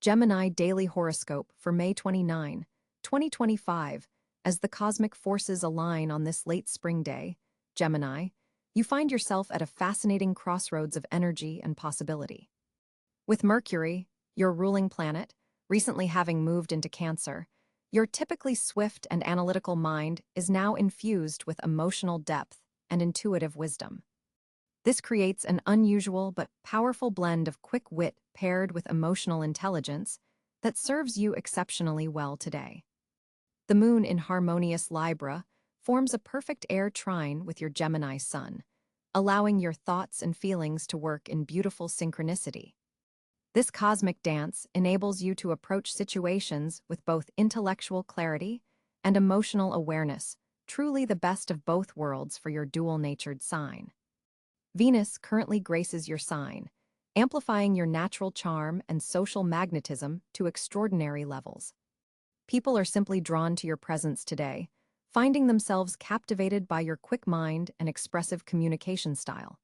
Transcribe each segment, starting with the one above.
Gemini Daily Horoscope for May 29, 2025. As the cosmic forces align on this late spring day, Gemini, you find yourself at a fascinating crossroads of energy and possibility. With Mercury, your ruling planet, recently having moved into Cáncer, your typically swift and analytical mind is now infused with emotional depth and intuitive wisdom. This creates an unusual but powerful blend of quick wit paired with emotional intelligence that serves you exceptionally well today. The moon in harmonious Libra forms a perfect air trine with your Gemini sun, allowing your thoughts and feelings to work in beautiful synchronicity. This cosmic dance enables you to approach situations with both intellectual clarity and emotional awareness, truly the best of both worlds for your dual-natured sign. Venus currently graces your sign, amplifying your natural charm and social magnetism to extraordinary levels. People are simply drawn to your presence today, finding themselves captivated by your quick mind and expressive communication style.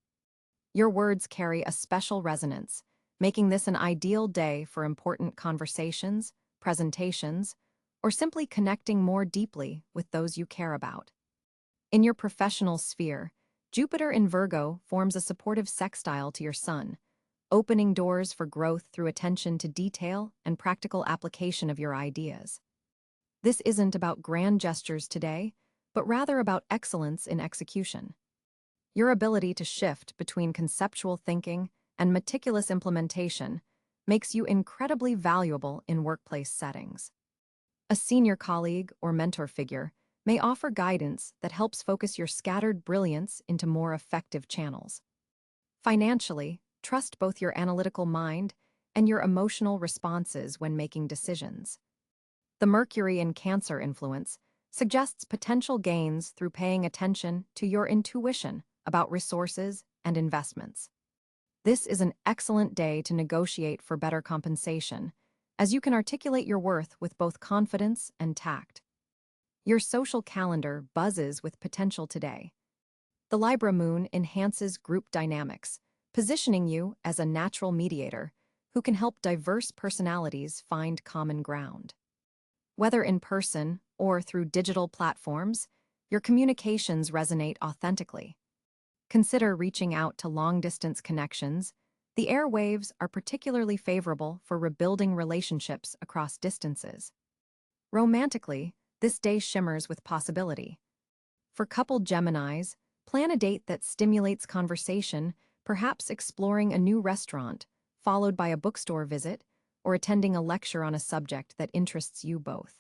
Your words carry a special resonance, making this an ideal day for important conversations, presentations, or simply connecting more deeply with those you care about. In your professional sphere, Jupiter in Virgo forms a supportive sextile to your sun, opening doors for growth through attention to detail and practical application of your ideas. This isn't about grand gestures today, but rather about excellence in execution. Your ability to shift between conceptual thinking and meticulous implementation makes you incredibly valuable in workplace settings. A senior colleague or mentor figure may offer guidance that helps focus your scattered brilliance into more effective channels. Financially, trust both your analytical mind and your emotional responses when making decisions. The Mercury in Cáncer influence suggests potential gains through paying attention to your intuition about resources and investments. This is an excellent day to negotiate for better compensation, as you can articulate your worth with both confidence and tact. Your social calendar buzzes with potential today. The Libra moon enhances group dynamics, positioning you as a natural mediator who can help diverse personalities find common ground. Whether in person or through digital platforms, your communications resonate authentically. Consider reaching out to long-distance connections. The airwaves are particularly favorable for rebuilding relationships across distances. Romantically, this day shimmers with possibility. For coupled Geminis, plan a date that stimulates conversation, perhaps exploring a new restaurant, followed by a bookstore visit, or attending a lecture on a subject that interests you both.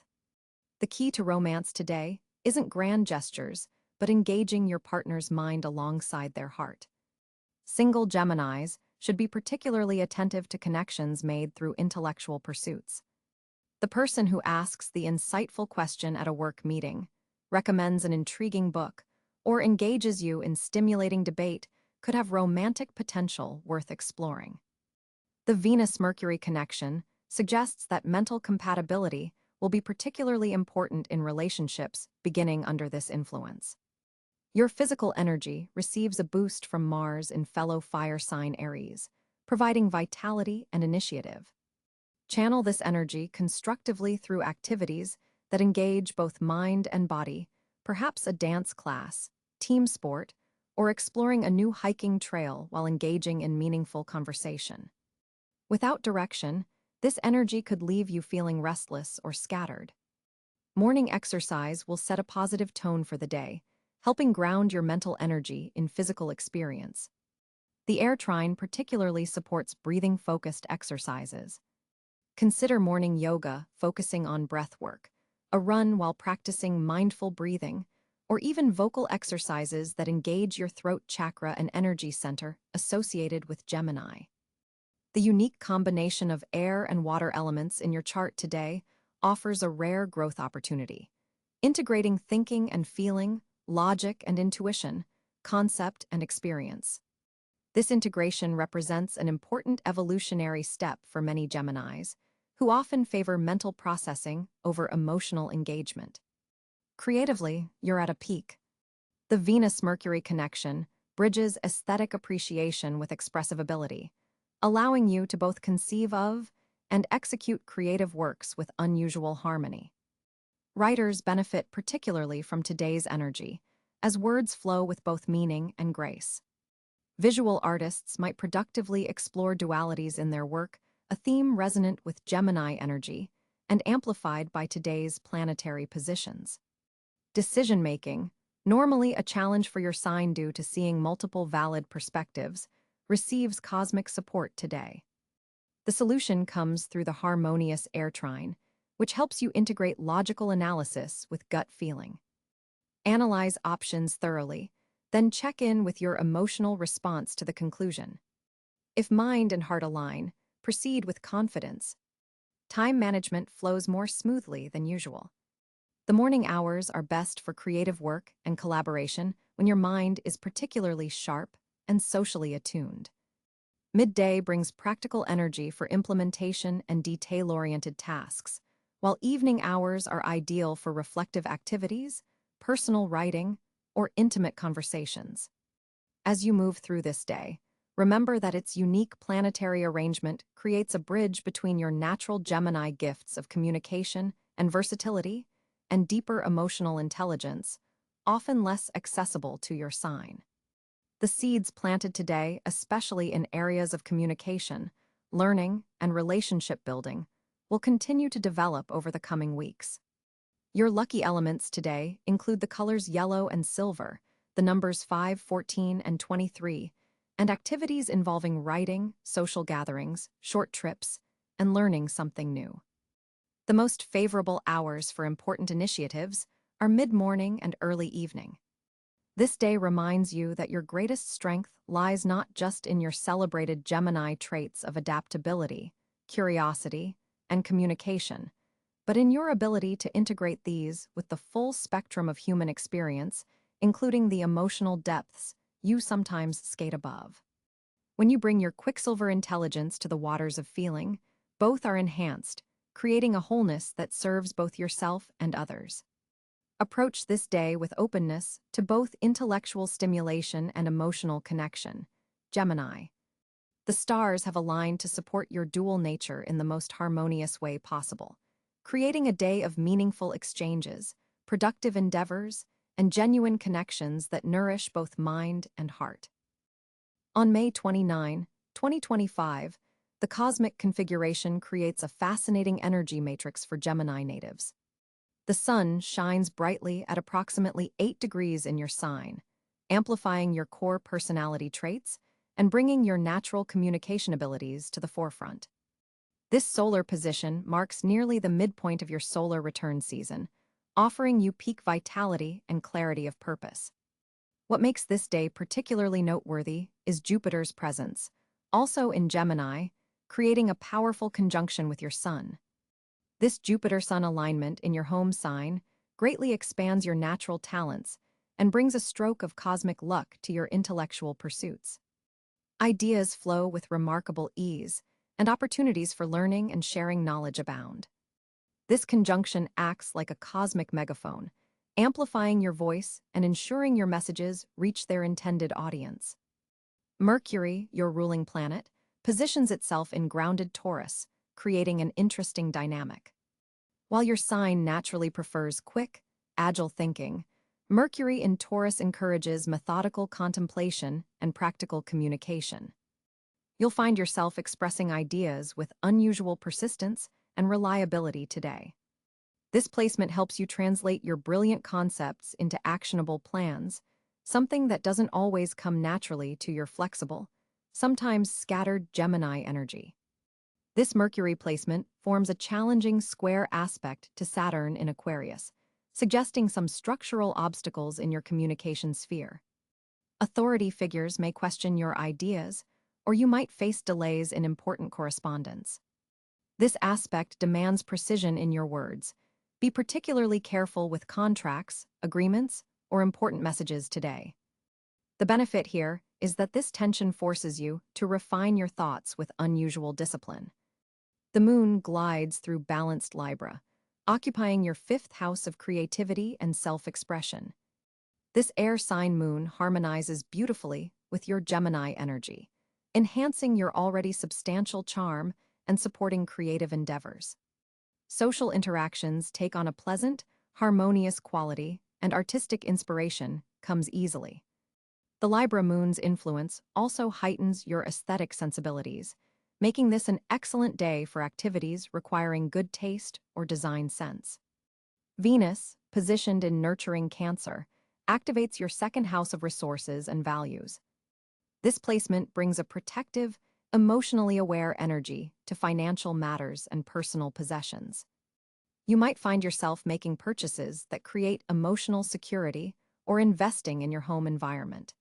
The key to romance today isn't grand gestures, but engaging your partner's mind alongside their heart. Single Geminis should be particularly attentive to connections made through intellectual pursuits. The person who asks the insightful question at a work meeting, recommends an intriguing book, or engages you in stimulating debate could have romantic potential worth exploring. The Venus-Mercury connection suggests that mental compatibility will be particularly important in relationships beginning under this influence. Your physical energy receives a boost from Mars in fellow fire sign Aries, providing vitality and initiative. Channel this energy constructively through activities that engage both mind and body, perhaps a dance class, team sport, or exploring a new hiking trail while engaging in meaningful conversation. Without direction, this energy could leave you feeling restless or scattered. Morning exercise will set a positive tone for the day, helping ground your mental energy in physical experience. The air trine particularly supports breathing-focused exercises. Consider morning yoga focusing on breath work, a run while practicing mindful breathing, or even vocal exercises that engage your throat chakra and energy center associated with Gemini. The unique combination of air and water elements in your chart today offers a rare growth opportunity, integrating thinking and feeling, logic and intuition, concept and experience. This integration represents an important evolutionary step for many Geminis, who often favor mental processing over emotional engagement. Creatively, you're at a peak. The Venus-Mercury connection bridges aesthetic appreciation with expressive ability, allowing you to both conceive of and execute creative works with unusual harmony. Writers benefit particularly from today's energy, as words flow with both meaning and grace. Visual artists might productively explore dualities in their work, a theme resonant with Gemini energy and amplified by today's planetary positions. Decision-making, normally a challenge for your sign due to seeing multiple valid perspectives, receives cosmic support today. The solution comes through the harmonious air trine, which helps you integrate logical analysis with gut feeling. Analyze options thoroughly, then check in with your emotional response to the conclusion. If mind and heart align, proceed with confidence. Time management flows more smoothly than usual. The morning hours are best for creative work and collaboration when your mind is particularly sharp and socially attuned. Midday brings practical energy for implementation and detail-oriented tasks, while evening hours are ideal for reflective activities, personal writing, or intimate conversations. As you move through this day, remember that its unique planetary arrangement creates a bridge between your natural Gemini gifts of communication and versatility and deeper emotional intelligence, often less accessible to your sign. The seeds planted today, especially in areas of communication, learning, and relationship building, will continue to develop over the coming weeks. Your lucky elements today include the colors yellow and silver, the numbers 5, 14, and 23, and activities involving writing, social gatherings, short trips, and learning something new. The most favorable hours for important initiatives are mid-morning and early evening. This day reminds you that your greatest strength lies not just in your celebrated Gemini traits of adaptability, curiosity, and communication, but in your ability to integrate these with the full spectrum of human experience, including the emotional depths you sometimes skate above. When you bring your Quicksilver intelligence to the waters of feeling, both are enhanced, creating a wholeness that serves both yourself and others. Approach this day with openness to both intellectual stimulation and emotional connection. Gemini. The stars have aligned to support your dual nature in the most harmonious way possible, creating a day of meaningful exchanges, productive endeavors, and genuine connections that nourish both mind and heart. On May 29, 2025, the cosmic configuration creates a fascinating energy matrix for Gemini natives. The sun shines brightly at approximately 8 degrees in your sign, amplifying your core personality traits and bringing your natural communication abilities to the forefront. This solar position marks nearly the midpoint of your solar return season, offering you peak vitality and clarity of purpose. What makes this day particularly noteworthy is Jupiter's presence, also in Gemini, creating a powerful conjunction with your sun. This Jupiter-Sun alignment in your home sign greatly expands your natural talents and brings a stroke of cosmic luck to your intellectual pursuits. Ideas flow with remarkable ease, and opportunities for learning and sharing knowledge abound. This conjunction acts like a cosmic megaphone, amplifying your voice and ensuring your messages reach their intended audience. Mercury, your ruling planet, positions itself in grounded Taurus, creating an interesting dynamic. While your sign naturally prefers quick, agile thinking, Mercury in Taurus encourages methodical contemplation and practical communication. You'll find yourself expressing ideas with unusual persistence and reliability today. This placement helps you translate your brilliant concepts into actionable plans, something that doesn't always come naturally to your flexible, sometimes scattered Gemini energy. This Mercury placement forms a challenging square aspect to Saturn in Aquarius, suggesting some structural obstacles in your communication sphere. Authority figures may question your ideas, or you might face delays in important correspondence. This aspect demands precision in your words. Be particularly careful with contracts, agreements, or important messages today. The benefit here is that this tension forces you to refine your thoughts with unusual discipline. The moon glides through balanced Libra, occupying your 5th house of creativity and self-expression. This air sign moon harmonizes beautifully with your Gemini energy, enhancing your already substantial charm and supporting creative endeavors. Social interactions take on a pleasant, harmonious quality, and artistic inspiration comes easily. The Libra moon's influence also heightens your aesthetic sensibilities, making this an excellent day for activities requiring good taste or design sense. Venus, positioned in nurturing Cáncer, activates your second house of resources and values. This placement brings a protective, emotionally aware energy to financial matters and personal possessions. You might find yourself making purchases that create emotional security or investing in your home environment.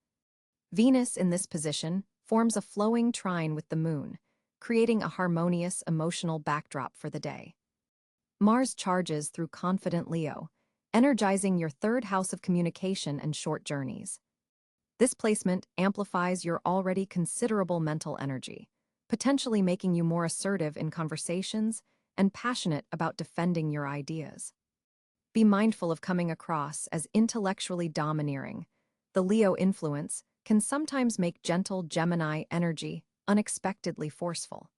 Venus in this position forms a flowing trine with the moon, creating a harmonious emotional backdrop for the day. Mars charges through confident Leo, energizing your third house of communication and short journeys. This placement amplifies your already considerable mental energy, potentially making you more assertive in conversations and passionate about defending your ideas. Be mindful of coming across as intellectually domineering. The Leo influence can sometimes make gentle Gemini energy unexpectedly forceful.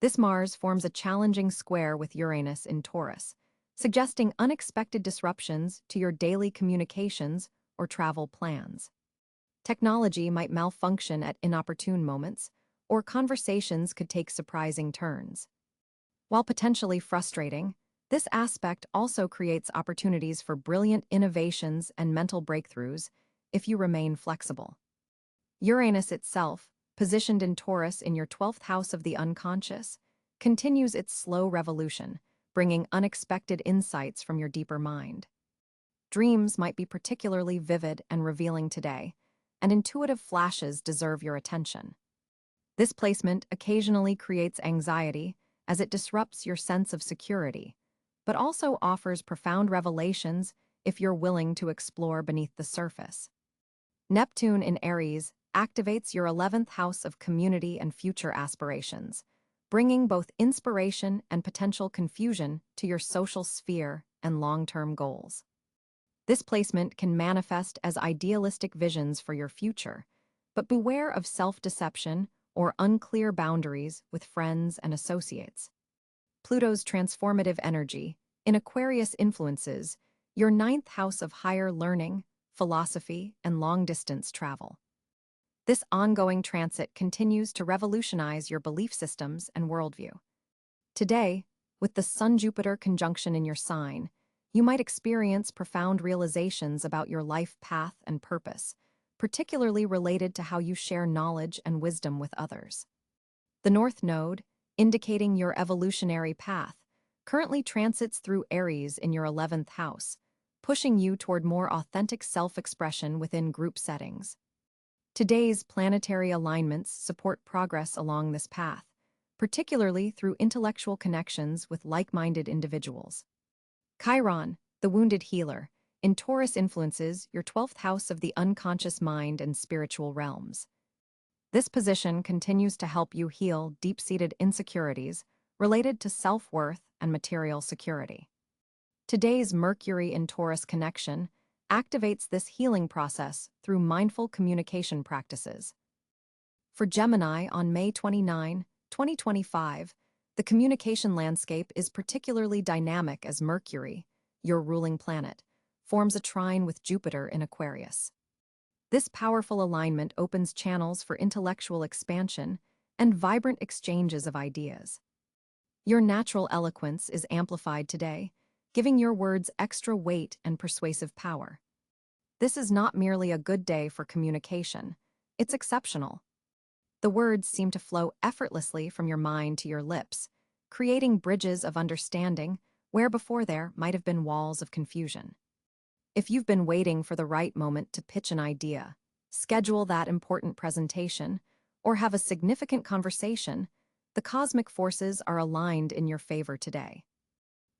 This Mars forms a challenging square with Uranus in Taurus, suggesting unexpected disruptions to your daily communications or travel plans. Technology might malfunction at inopportune moments, or conversations could take surprising turns. While potentially frustrating, this aspect also creates opportunities for brilliant innovations and mental breakthroughs if you remain flexible. Uranus itself, positioned in Taurus in your 12th house of the unconscious, continues its slow revolution, bringing unexpected insights from your deeper mind. Dreams might be particularly vivid and revealing today, and intuitive flashes deserve your attention. This placement occasionally creates anxiety as it disrupts your sense of security, but also offers profound revelations if you're willing to explore beneath the surface. Neptune in Aries activates your 11th house of community and future aspirations, bringing both inspiration and potential confusion to your social sphere and long-term goals. This placement can manifest as idealistic visions for your future, but beware of self-deception or unclear boundaries with friends and associates. Pluto's transformative energy in Aquarius influences your 9th house of higher learning, philosophy, and long-distance travel. This ongoing transit continues to revolutionize your belief systems and worldview. Today, with the Sun-Jupiter conjunction in your sign, you might experience profound realizations about your life path and purpose, particularly related to how you share knowledge and wisdom with others. The North Node, indicating your evolutionary path, currently transits through Aries in your 11th house, pushing you toward more authentic self-expression within group settings. Today's planetary alignments support progress along this path, particularly through intellectual connections with like-minded individuals. Chiron, the wounded healer, in Taurus influences your 12th house of the unconscious mind and spiritual realms. This position continues to help you heal deep-seated insecurities related to self-worth and material security. Today's Mercury in Taurus connection activates this healing process through mindful communication practices. For Gemini on May 29, 2025, the communication landscape is particularly dynamic as Mercury, your ruling planet, forms a trine with Jupiter in Aquarius. This powerful alignment opens channels for intellectual expansion and vibrant exchanges of ideas. Your natural eloquence is amplified today, giving your words extra weight and persuasive power. This is not merely a good day for communication, it's exceptional. The words seem to flow effortlessly from your mind to your lips, creating bridges of understanding where before there might have been walls of confusion. If you've been waiting for the right moment to pitch an idea, schedule that important presentation, or have a significant conversation, the cosmic forces are aligned in your favor today.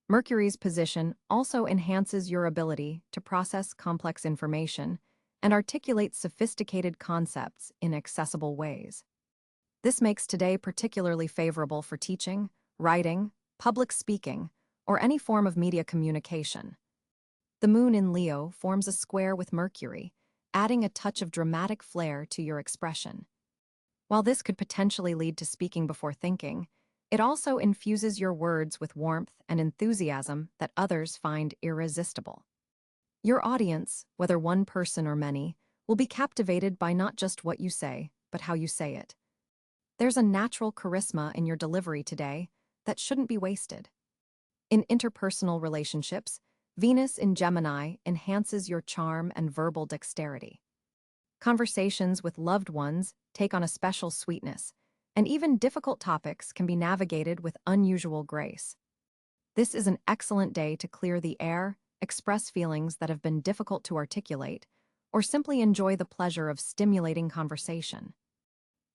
Mercury's position also enhances your ability to process complex information and articulate sophisticated concepts in accessible ways. This makes today particularly favorable for teaching, writing, public speaking, or any form of media communication. The moon in Leo forms a square with Mercury, adding a touch of dramatic flair to your expression. While this could potentially lead to speaking before thinking, It also infuses your words with warmth and enthusiasm that others find irresistible. Your audience, whether one person or many, will be captivated by not just what you say, but how you say it. There's a natural charisma in your delivery today that shouldn't be wasted. In interpersonal relationships, Venus in Gemini enhances your charm and verbal dexterity. Conversations with loved ones take on a special sweetness, and even difficult topics can be navigated with unusual grace. This is an excellent day to clear the air, express feelings that have been difficult to articulate, or simply enjoy the pleasure of stimulating conversation.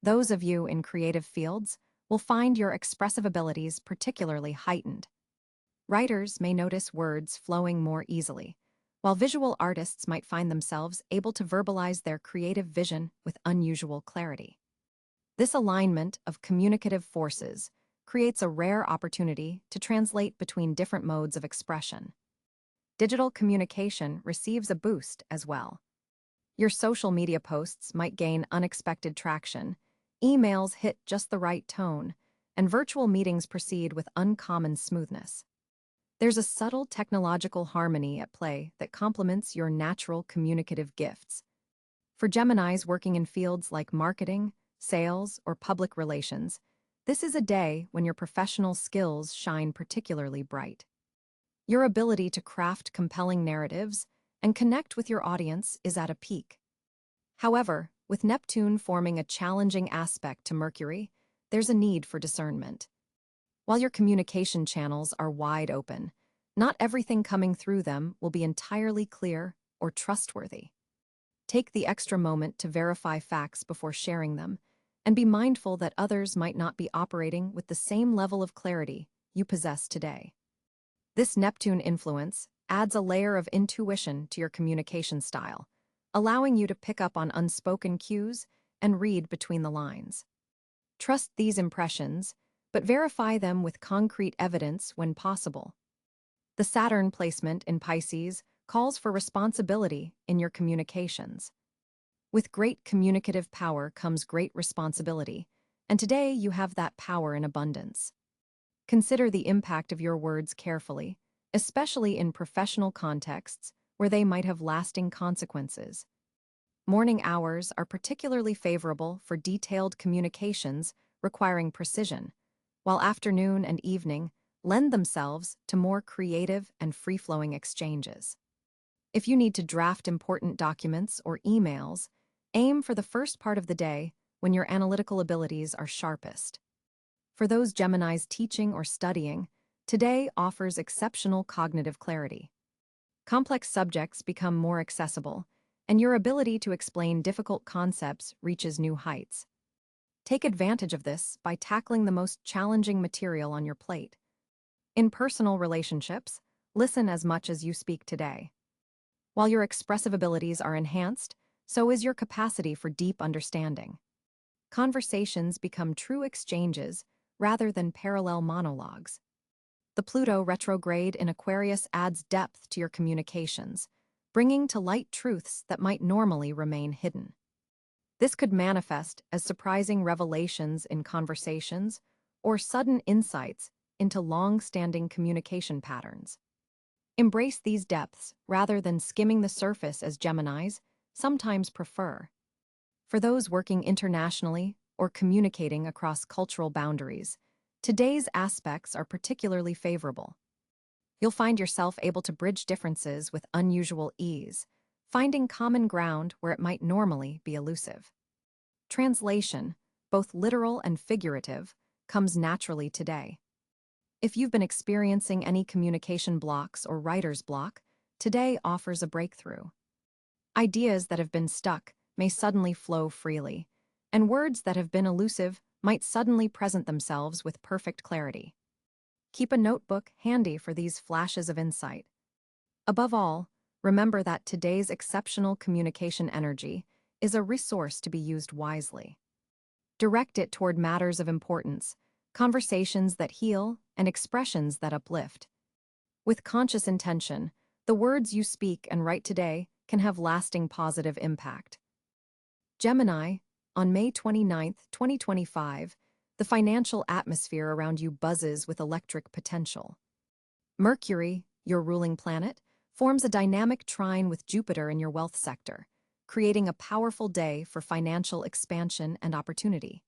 Those of you in creative fields will find your expressive abilities particularly heightened. Writers may notice words flowing more easily, while visual artists might find themselves able to verbalize their creative vision with unusual clarity. This alignment of communicative forces creates a rare opportunity to translate between different modes of expression. Digital communication receives a boost as well. Your social media posts might gain unexpected traction, emails hit just the right tone, and virtual meetings proceed with uncommon smoothness. There's a subtle technological harmony at play that complements your natural communicative gifts. For Geminis working in fields like marketing, sales, or public relations, this is a day when your professional skills shine particularly bright. Your ability to craft compelling narratives and connect with your audience is at a peak. However, with Neptune forming a challenging aspect to Mercury, there's a need for discernment. While your communication channels are wide open, not everything coming through them will be entirely clear or trustworthy. Take the extra moment to verify facts before sharing them, and be mindful that others might not be operating with the same level of clarity you possess today. This Neptune influence adds a layer of intuition to your communication style, allowing you to pick up on unspoken cues and read between the lines. Trust these impressions, but verify them with concrete evidence when possible. The Saturn placement in Pisces calls for responsibility in your communications. With great communicative power comes great responsibility, and today you have that power in abundance. Consider the impact of your words carefully, especially in professional contexts where they might have lasting consequences. Morning hours are particularly favorable for detailed communications requiring precision, while afternoon and evening lend themselves to more creative and free-flowing exchanges. If you need to draft important documents or emails, aim for the first part of the day when your analytical abilities are sharpest. For those Geminis teaching or studying, today offers exceptional cognitive clarity. Complex subjects become more accessible, and your ability to explain difficult concepts reaches new heights. Take advantage of this by tackling the most challenging material on your plate. In personal relationships, listen as much as you speak today. While your expressive abilities are enhanced, so is your capacity for deep understanding. Conversations become true exchanges rather than parallel monologues. The Pluto retrograde in Aquarius adds depth to your communications, bringing to light truths that might normally remain hidden. This could manifest as surprising revelations in conversations or sudden insights into long-standing communication patterns. Embrace these depths rather than skimming the surface as Geminis sometimes prefer. For those working internationally or communicating across cultural boundaries, today's aspects are particularly favorable. You'll find yourself able to bridge differences with unusual ease, finding common ground where it might normally be elusive. Translation, both literal and figurative, comes naturally today. If you've been experiencing any communication blocks or writer's block, today offers a breakthrough. Ideas that have been stuck may suddenly flow freely, and words that have been elusive might suddenly present themselves with perfect clarity. Keep a notebook handy for these flashes of insight. Above all, remember that today's exceptional communication energy is a resource to be used wisely. Direct it toward matters of importance, conversations that heal, and expressions that uplift. With conscious intention, the words you speak and write today can have lasting positive impact. Gemini, on May 29, 2025, The financial atmosphere around you buzzes with electric potential. Mercury, your ruling planet, forms a dynamic trine with Jupiter in your wealth sector, creating a powerful day for financial expansion and opportunity.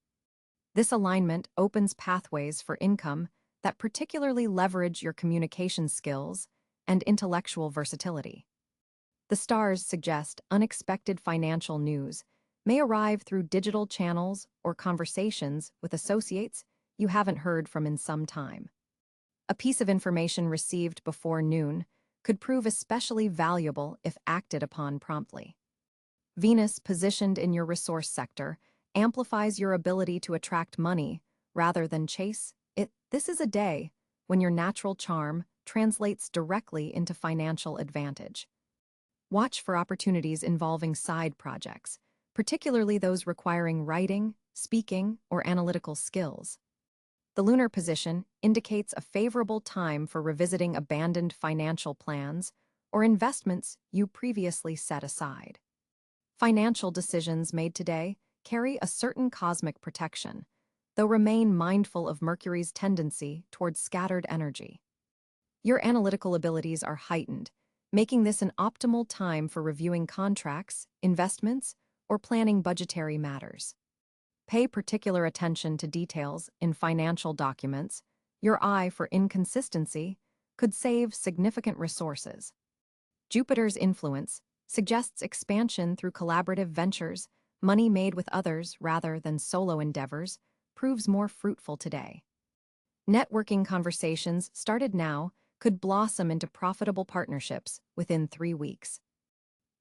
This alignment opens pathways for income that particularly leverage your communication skills and intellectual versatility. The stars suggest unexpected financial news may arrive through digital channels or conversations with associates you haven't heard from in some time. A piece of information received before noon could prove especially valuable if acted upon promptly. Venus, positioned in your resource sector, amplifies your ability to attract money rather than chase it. This is a day when your natural charm translates directly into financial advantage. Watch for opportunities involving side projects, particularly those requiring writing, speaking, or analytical skills. The lunar position indicates a favorable time for revisiting abandoned financial plans or investments you previously set aside. Financial decisions made today carry a certain cosmic protection, though remain mindful of Mercury's tendency towards scattered energy. Your analytical abilities are heightened, making this an optimal time for reviewing contracts, investments, or planning budgetary matters. Pay particular attention to details in financial documents. Your eye for inconsistency could save significant resources. Jupiter's influence suggests expansion through collaborative ventures. Money made with others rather than solo endeavors proves more fruitful today. Networking conversations started now could blossom into profitable partnerships within 3 weeks.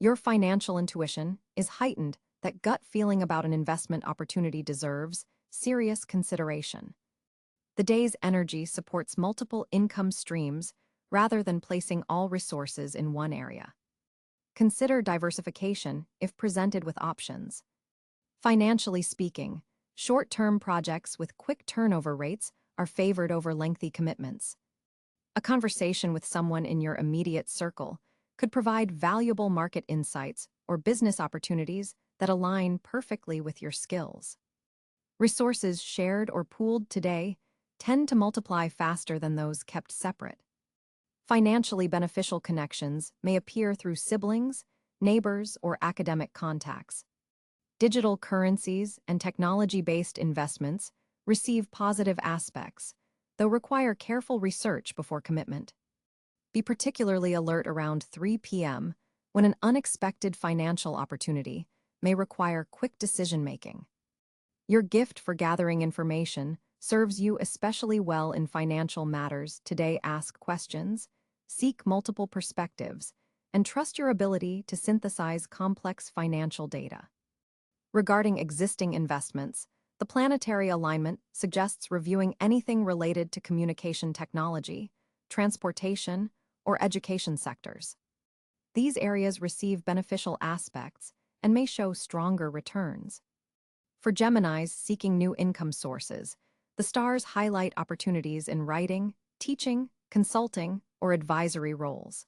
Your financial intuition is heightened. That gut feeling about an investment opportunity deserves serious consideration. The day's energy supports multiple income streams rather than placing all resources in one area. Consider diversification if presented with options. Financially speaking, short-term projects with quick turnover rates are favored over lengthy commitments. A conversation with someone in your immediate circle could provide valuable market insights or business opportunities that align perfectly with your skills. Resources shared or pooled today tend to multiply faster than those kept separate. Financially beneficial connections may appear through siblings, neighbors, or academic contacts. Digital currencies and technology-based investments receive positive aspects, though require careful research before commitment. Be particularly alert around 3 p.m. when an unexpected financial opportunity may require quick decision-making. Your gift for gathering information serves you especially well in financial matters today. Ask questions, seek multiple perspectives, and trust your ability to synthesize complex financial data. Regarding existing investments, the planetary alignment suggests reviewing anything related to communication technology, transportation, or education sectors. These areas receive beneficial aspects and may show stronger returns. For Geminis seeking new income sources, the stars highlight opportunities in writing, teaching, consulting, or advisory roles.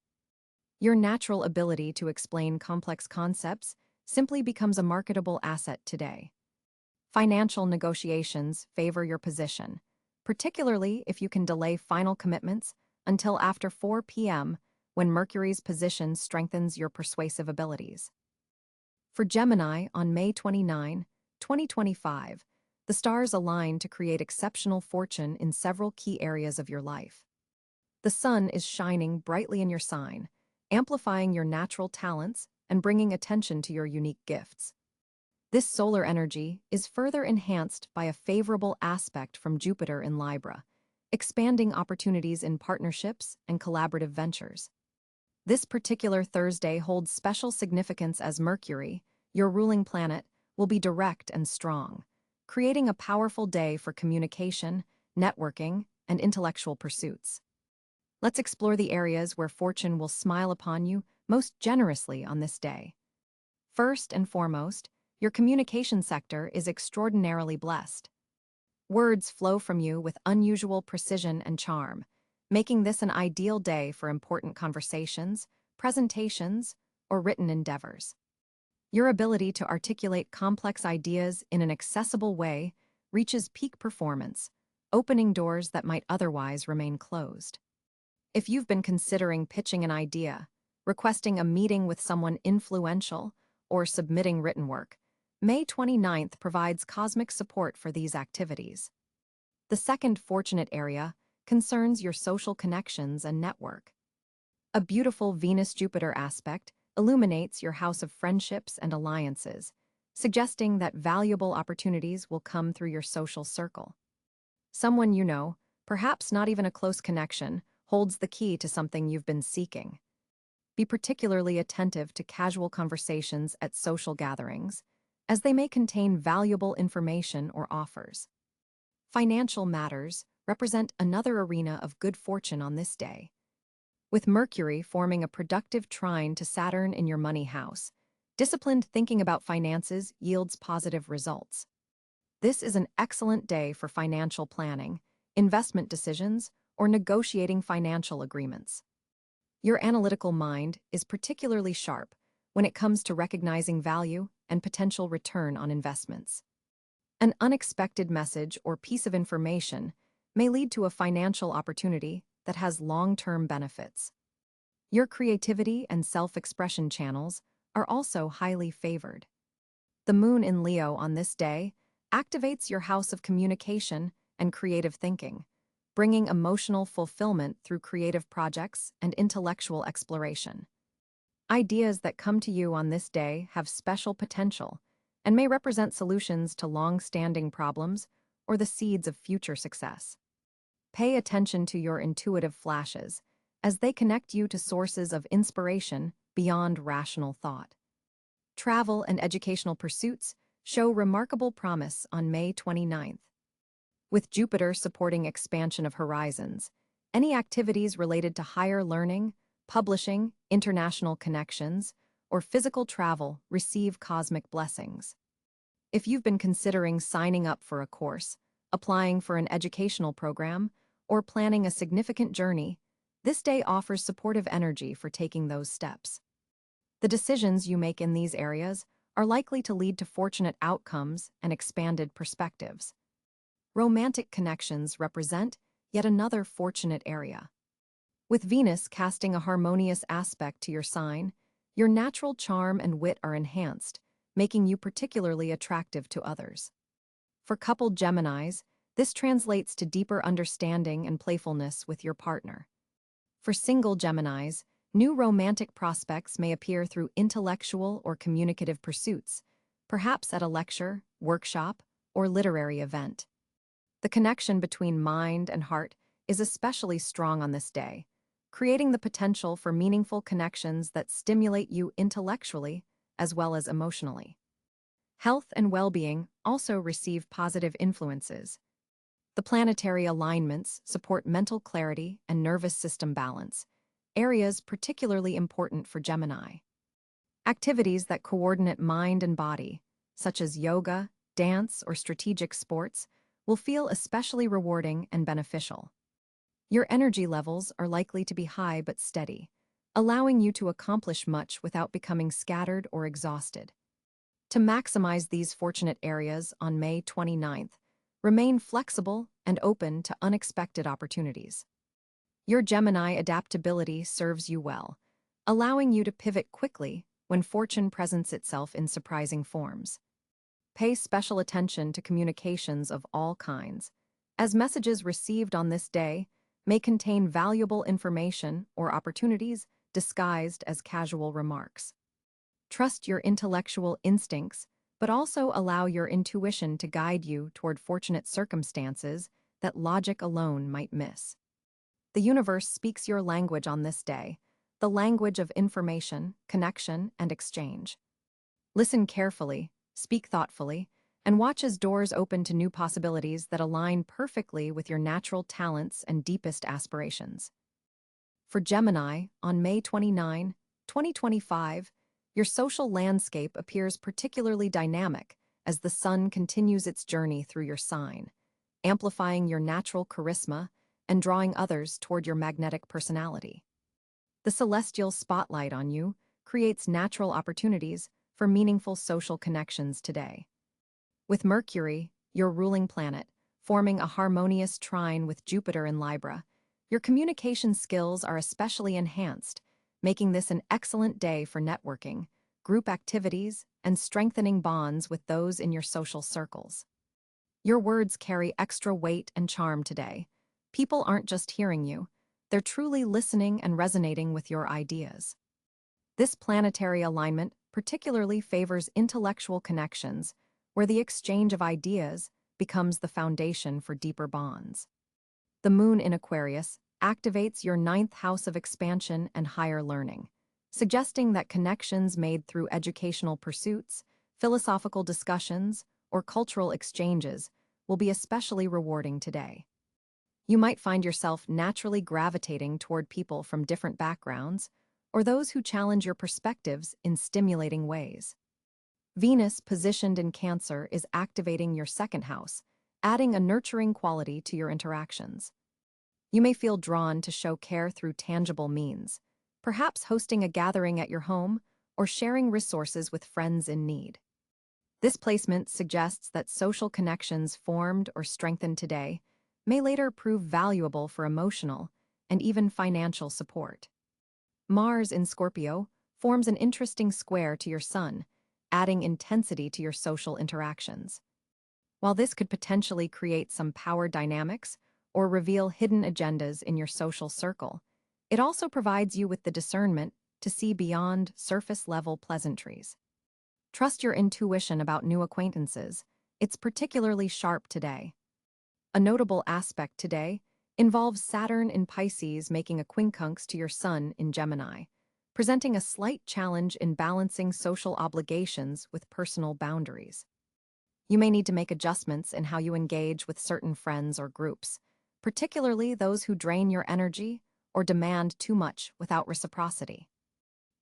Your natural ability to explain complex concepts simply becomes a marketable asset today. Financial negotiations favor your position, particularly if you can delay final commitments until after 4 p.m. when Mercury's position strengthens your persuasive abilities. For Gemini on May 29, 2025, the stars align to create exceptional fortune in several key areas of your life. The sun is shining brightly in your sign, amplifying your natural talents and bringing attention to your unique gifts. This solar energy is further enhanced by a favorable aspect from Jupiter in Libra, expanding opportunities in partnerships and collaborative ventures. This particular Thursday holds special significance as Mercury, your ruling planet, will be direct and strong, creating a powerful day for communication, networking, and intellectual pursuits. Let's explore the areas where fortune will smile upon you most generously on this day. First and foremost, your communication sector is extraordinarily blessed. Words flow from you with unusual precision and charm, making this an ideal day for important conversations, presentations, or written endeavors. Your ability to articulate complex ideas in an accessible way reaches peak performance, opening doors that might otherwise remain closed. If you've been considering pitching an idea, requesting a meeting with someone influential, or submitting written work, May 29th provides cosmic support for these activities. The second fortunate area concerns your social connections and network. A beautiful Venus-Jupiter aspect illuminates your house of friendships and alliances, suggesting that valuable opportunities will come through your social circle. Someone you know, perhaps not even a close connection, holds the key to something you've been seeking. Be particularly attentive to casual conversations at social gatherings, as they may contain valuable information or offers. Financial matters represent another arena of good fortune on this day. With Mercury forming a productive trine to Saturn in your money house, disciplined thinking about finances yields positive results. This is an excellent day for financial planning, investment decisions, or negotiating financial agreements. Your analytical mind is particularly sharp when it comes to recognizing value and potential return on investments. An unexpected message or piece of information may lead to a financial opportunity that has long-term benefits. Your creativity and self-expression channels are also highly favored. The moon in Leo on this day activates your house of communication and creative thinking, bringing emotional fulfillment through creative projects and intellectual exploration. Ideas that come to you on this day have special potential and may represent solutions to long-standing problems or the seeds of future success. Pay attention to your intuitive flashes, as they connect you to sources of inspiration beyond rational thought. Travel and educational pursuits show remarkable promise on May 29th. With Jupiter supporting expansion of horizons, any activities related to higher learning, publishing, international connections, or physical travel receive cosmic blessings. If you've been considering signing up for a course, applying for an educational program, or planning a significant journey, this day offers supportive energy for taking those steps. The decisions you make in these areas are likely to lead to fortunate outcomes and expanded perspectives. Romantic connections represent yet another fortunate area. With Venus casting a harmonious aspect to your sign, your natural charm and wit are enhanced, making you particularly attractive to others. For coupled Geminis, this translates to deeper understanding and playfulness with your partner. For single Geminis, new romantic prospects may appear through intellectual or communicative pursuits, perhaps at a lecture, workshop, or literary event. The connection between mind and heart is especially strong on this day, creating the potential for meaningful connections that stimulate you intellectually as well as emotionally. Health and well-being also receive positive influences. The planetary alignments support mental clarity and nervous system balance, areas particularly important for Gemini. Activities that coordinate mind and body, such as yoga, dance, or strategic sports, will feel especially rewarding and beneficial. Your energy levels are likely to be high but steady, allowing you to accomplish much without becoming scattered or exhausted. To maximize these fortunate areas on May 29th, remain flexible and open to unexpected opportunities. Your Gemini adaptability serves you well, allowing you to pivot quickly when fortune presents itself in surprising forms. Pay special attention to communications of all kinds, as messages received on this day may contain valuable information or opportunities disguised as casual remarks. Trust your intellectual instincts, but also allow your intuition to guide you toward fortunate circumstances that logic alone might miss. The universe speaks your language on this day, the language of information, connection, and exchange. Listen carefully, speak thoughtfully, and watch as doors open to new possibilities that align perfectly with your natural talents and deepest aspirations. For Gemini, on May 29, 2025, your social landscape appears particularly dynamic as the sun continues its journey through your sign, amplifying your natural charisma and drawing others toward your magnetic personality. The celestial spotlight on you creates natural opportunities for meaningful social connections today. With Mercury, your ruling planet, forming a harmonious trine with Jupiter in Libra. Your communication skills are especially enhanced, making this an excellent day for networking, group activities, and strengthening bonds with those in your social circles. Your words carry extra weight and charm today. People aren't just hearing you, they're truly listening and resonating with your ideas. This planetary alignment particularly favors intellectual connections, where the exchange of ideas becomes the foundation for deeper bonds. The moon in Aquarius activates your ninth house of expansion and higher learning, suggesting that connections made through educational pursuits, philosophical discussions, or cultural exchanges will be especially rewarding today. You might find yourself naturally gravitating toward people from different backgrounds, or those who challenge your perspectives in stimulating ways. Venus, positioned in Cáncer, is activating your second house, adding a nurturing quality to your interactions. You may feel drawn to show care through tangible means, perhaps hosting a gathering at your home or sharing resources with friends in need. This placement suggests that social connections formed or strengthened today may later prove valuable for emotional and even financial support. Mars in Scorpio forms an interesting square to your Sun, adding intensity to your social interactions. While this could potentially create some power dynamics or reveal hidden agendas in your social circle, it also provides you with the discernment to see beyond surface-level pleasantries. Trust your intuition about new acquaintances. It's particularly sharp today. A notable aspect today involves Saturn in Pisces making a quincunx to your Sun in Gemini, presenting a slight challenge in balancing social obligations with personal boundaries. You may need to make adjustments in how you engage with certain friends or groups, particularly those who drain your energy or demand too much without reciprocity.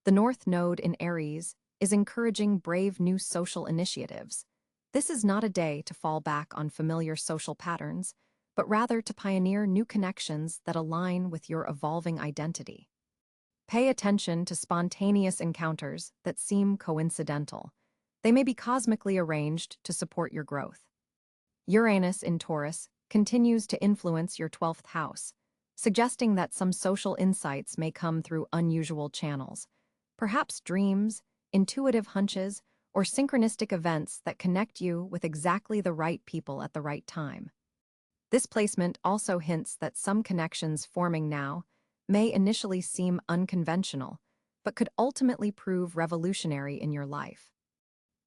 The North Node in Aries is encouraging brave new social initiatives. This is not a day to fall back on familiar social patterns, but rather to pioneer new connections that align with your evolving identity. Pay attention to spontaneous encounters that seem coincidental. They may be cosmically arranged to support your growth. Uranus in Taurus continues to influence your 12th house, suggesting that some social insights may come through unusual channels, perhaps dreams, intuitive hunches, or synchronistic events that connect you with exactly the right people at the right time. This placement also hints that some connections forming now may initially seem unconventional, but could ultimately prove revolutionary in your life.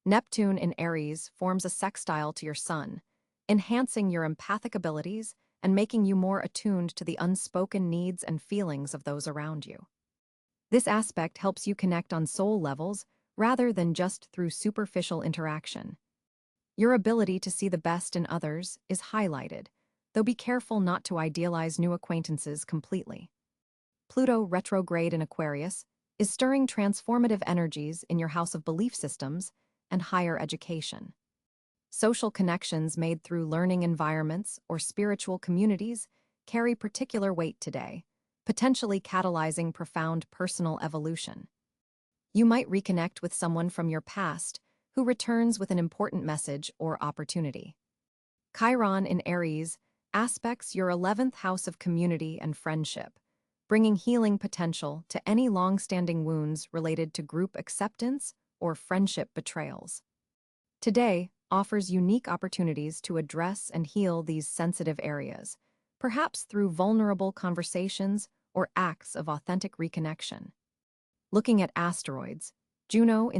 Neptune in Aries forms a sextile to your Sun, enhancing your empathic abilities and making you more attuned to the unspoken needs and feelings of those around you. This aspect helps you connect on soul levels rather than just through superficial interaction. Your ability to see the best in others is highlighted, though be careful not to idealize new acquaintances completely. Pluto retrograde in Aquarius is stirring transformative energies in your house of belief systems and higher education. Social connections made through learning environments or spiritual communities carry particular weight today, potentially catalyzing profound personal evolution. You might reconnect with someone from your past who returns with an important message or opportunity. Chiron in Aries aspects your 11th house of community and friendship, bringing healing potential to any long-standing wounds related to group acceptance or friendship betrayals. Today offers unique opportunities to address and heal these sensitive areas, perhaps through vulnerable conversations or acts of authentic reconnection. Looking at asteroids, Juno in